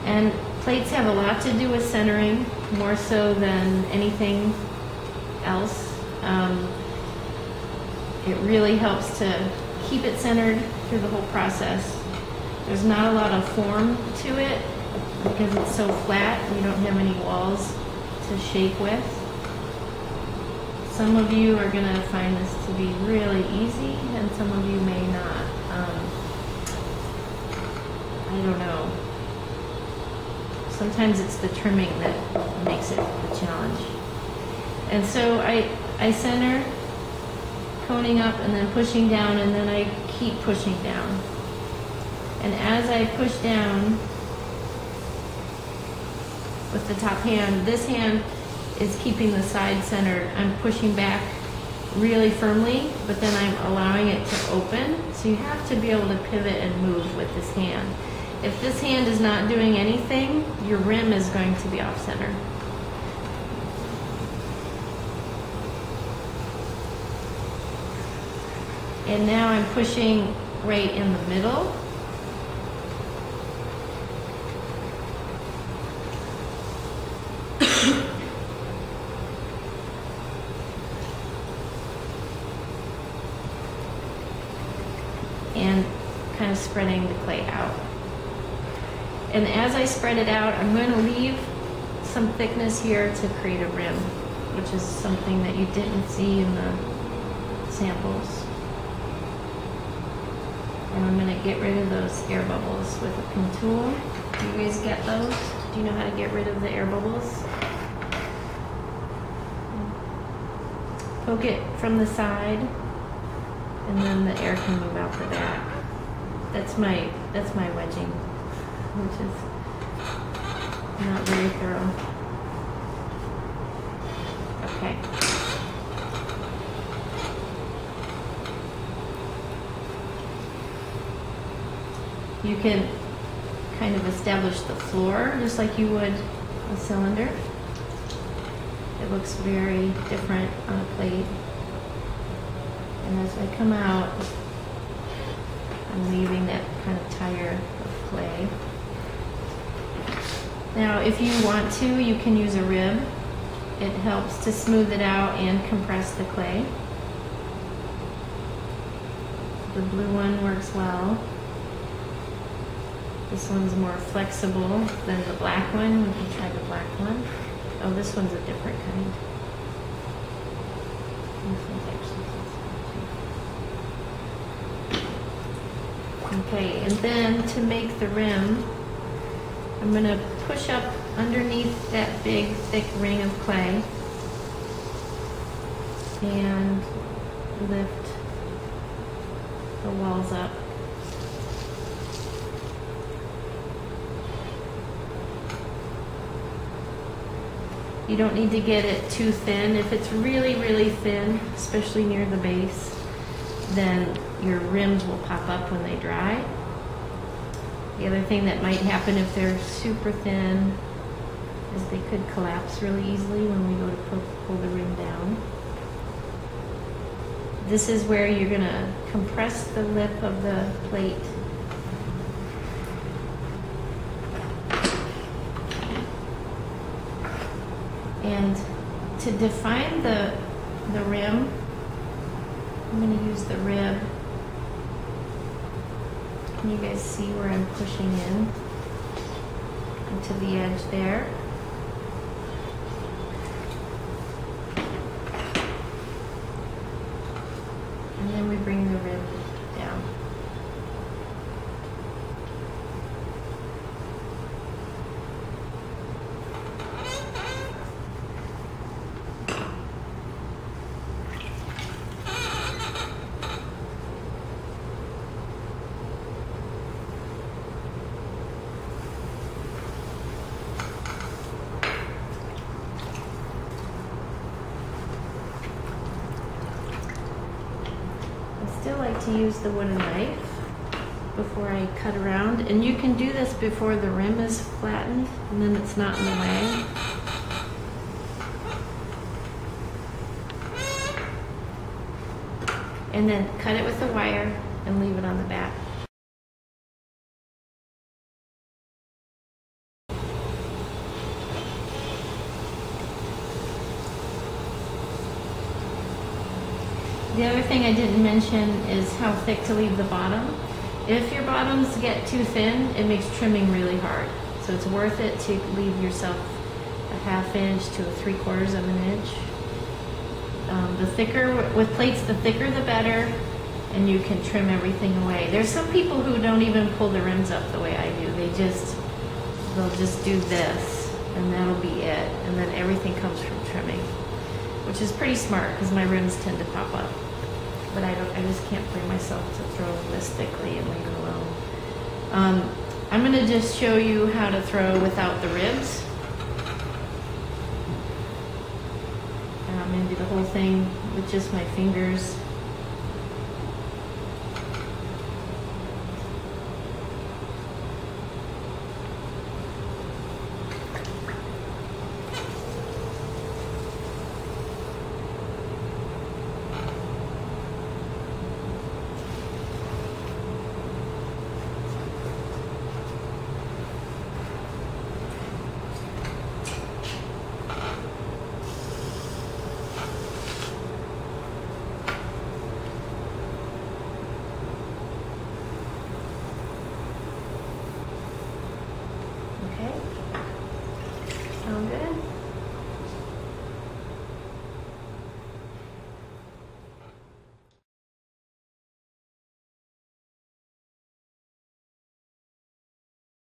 And plates have a lot to do with centering, more so than anything else. It really helps to keep it centered through the whole process. There's not a lot of form to it because it's so flat. You don't have any walls to shape with. Some of you are going to find this to be really easy, and some of you may not. I don't know. Sometimes it's the trimming that makes it a challenge. And so I center, coning up and then pushing down, and then I keep pushing down. And as I push down with the top hand, this hand is keeping the side centered. I'm pushing back really firmly, but then I'm allowing it to open. So you have to be able to pivot and move with this hand. If this hand is not doing anything, your rim is going to be off center. And now I'm pushing right in the middle. And kind of spreading the clay out. And as I spread it out, I'm going to leave some thickness here to create a rim, which is something that you didn't see in the samples. And I'm going to get rid of those air bubbles with a pin tool. Do you guys get those? Do you know how to get rid of the air bubbles? Poke it from the side, and then the air can move out the back. That's my wedging, which is not very thorough. Okay. You can kind of establish the floor just like you would a cylinder. It looks very different on a plate. And as I come out, I'm leaving that kind of tire of clay. Now, if you want to, you can use a rib. It helps to smooth it out and compress the clay. The blue one works well. This one's more flexible than the black one. We can try the black one. Oh, this one's a different kind. This one's actually okay, and then to make the rim, I'm going to push up underneath that big, thick ring of clay and lift the walls up. You don't need to get it too thin. If it's really, really thin, especially near the base, then your rims will pop up when they dry. The other thing that might happen if they're super thin is they could collapse really easily when we go to pull the rim down. This is where you're going to compress the lip of the plate. And to define the rim, I'm going to use the rib. Can you guys see where I'm pushing in into the edge there? And then we bring the rib down. I like to use the wooden knife before I cut around, and you can do this before the rim is flattened and then it's not in the way. And then cut it with a wire and leave it on the back. The other thing I didn't mention is how thick to leave the bottom. If your bottoms get too thin, it makes trimming really hard. So it's worth it to leave yourself a 1/2 inch to a 3/4 of an inch. The thicker, with plates, the thicker the better, and you can trim everything away. There's some people who don't even pull the rims up the way I do. They'll just do this, and that'll be it. And then everything comes from trimming, which is pretty smart because my rims tend to pop up. But I just can't bring myself to throw them this thickly and leave it alone. I'm gonna just show you how to throw without the ribs. I'm gonna do the whole thing with just my fingers. Sound good?